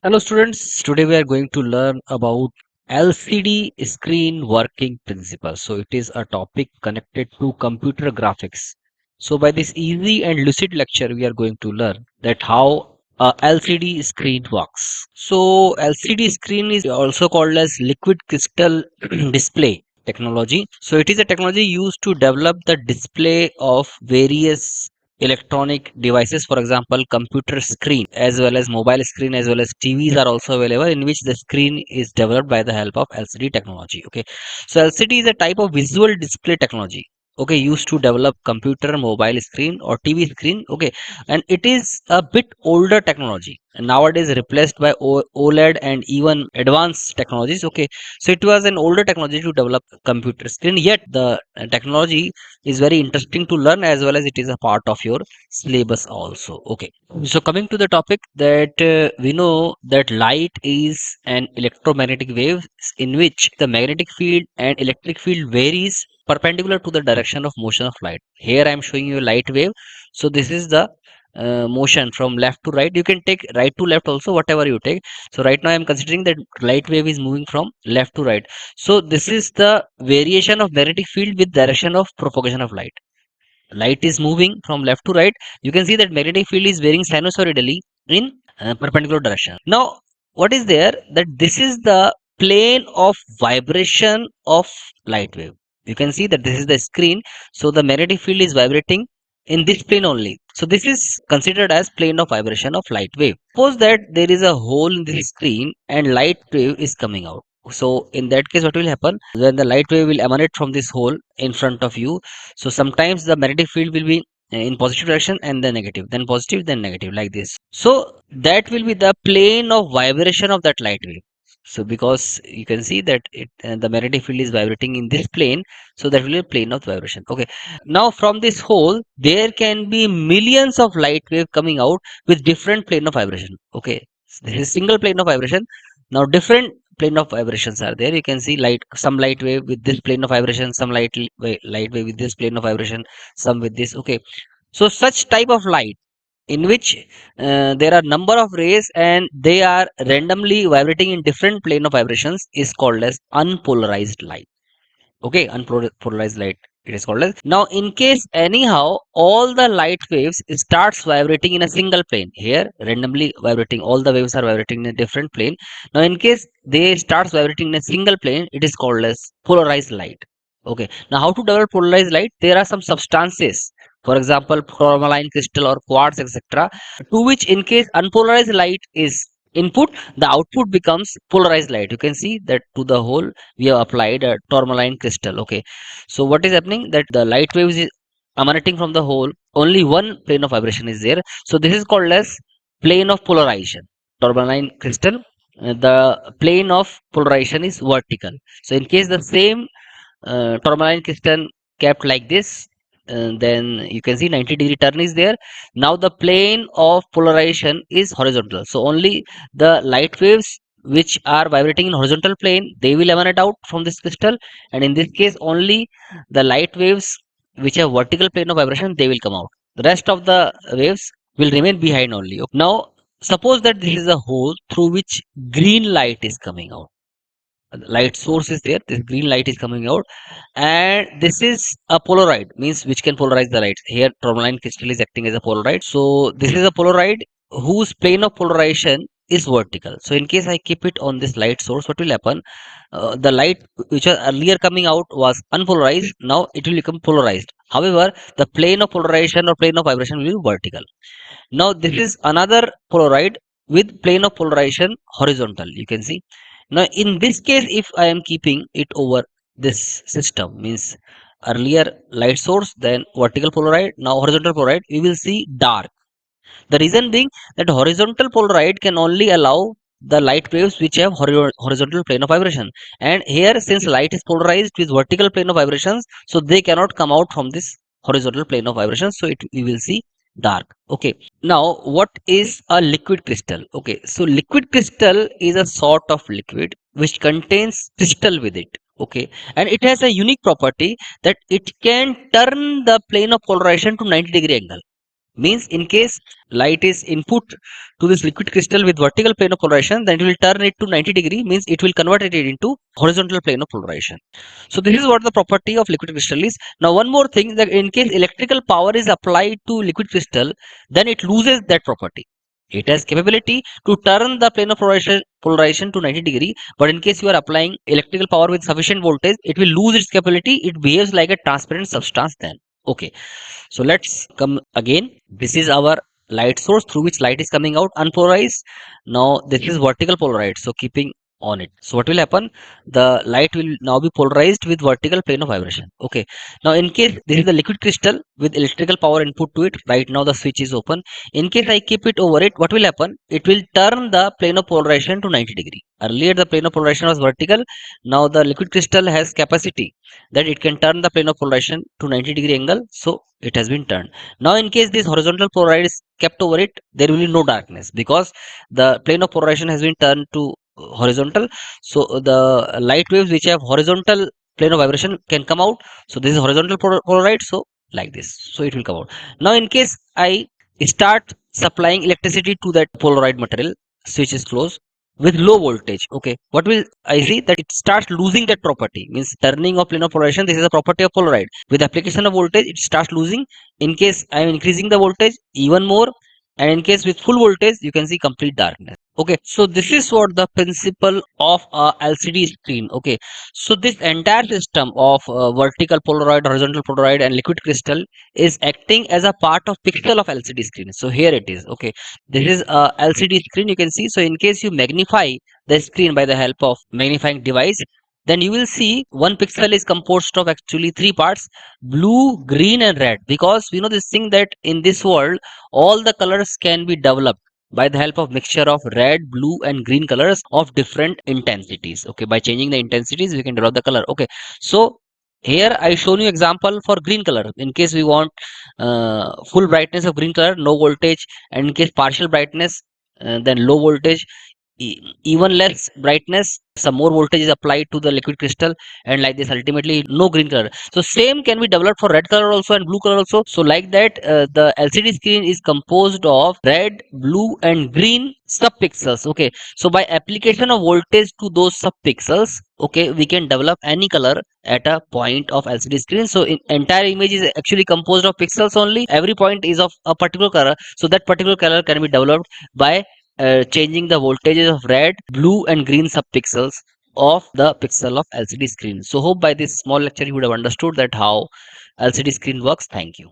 Hello students, today we are going to learn about LCD screen working principle. So it is a topic connected to computer graphics. So by this easy and lucid lecture we are going to learn that how a LCD screen works. So LCD screen is also called as liquid crystal display technology. So it is a technology used to develop the display of various electronic devices, for example computer screen as well as mobile screen as well as TVs are also available, in which the screen is developed by the help of LCD technology. Okay, so LCD is a type of visual display technology, okay, used to develop computer, mobile screen or TV screen. Okay, and it is a bit older technology and nowadays replaced by OLED and even advanced technologies. Okay, so it was an older technology to develop computer screen, yet the technology is very interesting to learn as well as it is a part of your syllabus also. Okay, so coming to the topic that we know that light is an electromagnetic wave in which the magnetic field and electric field varies perpendicular to the direction of motion of light. Here I am showing you a light wave, so this is the motion from left to right. You can take right to left also, whatever you take. So right now I am considering that light wave is moving from left to right. So this is the variation of magnetic field with direction of propagation of light. Light is moving from left to right. You can see that magnetic field is varying sinusoidally in perpendicular direction. Now what is there, that this is the plane of vibration of light wave. You can see that this is the screen, so the magnetic field is vibrating in this plane only, so this is considered as plane of vibration of light wave. Suppose that there is a hole in this screen and light wave is coming out. So in that case what will happen, when the light wave will emanate from this hole in front of you, so sometimes the magnetic field will be in positive direction and then negative, then positive, then negative, like this. So that will be the plane of vibration of that light wave. So because you can see that the magnetic field is vibrating in this plane, so that will be a plane of vibration. Okay, now from this hole there can be millions of light wave coming out with different plane of vibration. Okay, this is single plane of vibration. Now different plane of vibrations are there. You can see light, some light wave with this plane of vibration, some light wave with this plane of vibration, some with this. Okay, so such type of light in which there are number of rays and they are randomly vibrating in different plane of vibrations is called as unpolarized light. Okay, unpolarized light it is called as. Now in case anyhow all the light waves starts vibrating in a single plane, here randomly vibrating, all the waves are vibrating in a different plane. Now in case they starts vibrating in a single plane, it is called as polarized light. Okay, now how to develop polarized light, there are some substances, for example tourmaline crystal or quartz, etc., to which in case unpolarized light is input, the output becomes polarized light. You can see that to the hole we have applied a tourmaline crystal. Okay, so what is happening, that the light waves is emanating from the hole, only one plane of vibration is there, so this is called as plane of polarization. Tourmaline crystal, the plane of polarization is vertical. So in case the same tourmaline crystal kept like this, then you can see 90-degree turn is there. Now the plane of polarization is horizontal, so only the light waves which are vibrating in horizontal plane, they will emanate out from this crystal, and in this case only the light waves which have vertical plane of vibration, they will come out. The rest of the waves will remain behind only. Now suppose that this is a hole through which green light is coming out. Light source is there, this green light is coming out, and this is a polaroid, means which can polarize the light. Here tourmaline crystal is acting as a polaroid, so this is a polaroid whose plane of polarization is vertical. So in case I keep it on this light source, what will happen, the light which was earlier coming out was unpolarized, now it will become polarized. However, the plane of polarization or plane of vibration will be vertical. Now this is another polaroid with plane of polarization horizontal, you can see. Now in this case if I am keeping it over this system, means earlier light source, then vertical polaroid, now horizontal polaroid, we will see dark. The reason being that horizontal polaroid can only allow the light waves which have horizontal plane of vibration, and here since light is polarized with vertical plane of vibrations, so they cannot come out from this horizontal plane of vibrations, so it we will see dark. Okay, now what is a liquid crystal? Okay, so liquid crystal is a sort of liquid which contains crystal with it. Okay, and it has a unique property that it can turn the plane of polarization to 90-degree angle. Means in case light is input to this liquid crystal with vertical plane of polarization, then it will turn it to 90 degree, means it will convert it into horizontal plane of polarization. So this is what the property of liquid crystal is. Now one more thing, that in case electrical power is applied to liquid crystal, then it loses that property. It has capability to turn the plane of polarization to 90 degree, but in case you are applying electrical power with sufficient voltage, it will lose its capability. It behaves like a transparent substance then. Okay, so let's come again. This is our light source through which light is coming out unpolarized. Now this is vertical polarized, so keeping on it. So what will happen? The light will now be polarized with vertical plane of vibration. Okay. Now in case this is the liquid crystal with electrical power input to it, right now the switch is open. In case I keep it over it, what will happen? It will turn the plane of polarization to 90 degree. Earlier the plane of polarization was vertical. Now the liquid crystal has capacity that it can turn the plane of polarization to 90 degree angle. So it has been turned. Now in case this horizontal polarized is kept over it, there will be no darkness because the plane of polarization has been turned to horizontal. So the light waves which have horizontal plane of vibration can come out. So this is horizontal polarized, so like this, so it will come out. Now in case I start supplying electricity to that polarized material, switch is closed with low voltage. Okay, what will I see? That it starts losing that property, means turning of plane of polarization. This is a property of polarized. With application of voltage, it starts losing. In case I am increasing the voltage even more, and in case with full voltage, you can see complete darkness. Okay, so this is what the principle of a LCD screen. Okay, so this entire system of vertical polaroid, horizontal polaroid, and liquid crystal is acting as a part of pixel of LCD screen. So here it is. Okay, this is a LCD screen, you can see. So in case you magnify the screen by the help of magnifying device, then you will see one pixel is composed of actually three parts: blue, green, and red. Because we know this thing that in this world all the colors can be developed by the help of mixture of red, blue, and green colors of different intensities. Okay, by changing the intensities we can develop the color. Okay, so here I shown you example for green color. In case we want full brightness of green color, no voltage, and in case partial brightness, then low voltage, even less brightness, some more voltage is applied to the liquid crystal, and like this ultimately no green color. So same can be developed for red color also and blue color also. So like that, the LCD screen is composed of red, blue, and green subpixels. Okay, so by application of voltage to those subpixels, okay, we can develop any color at a point of LCD screen. So in entire image is actually composed of pixels only. Every point is of a particular color, so that particular color can be developed by changing the voltages of red, blue, and green subpixels of the pixel of LCD screen. So hope by this small lecture you would have understood that how LCD screen works. Thank you.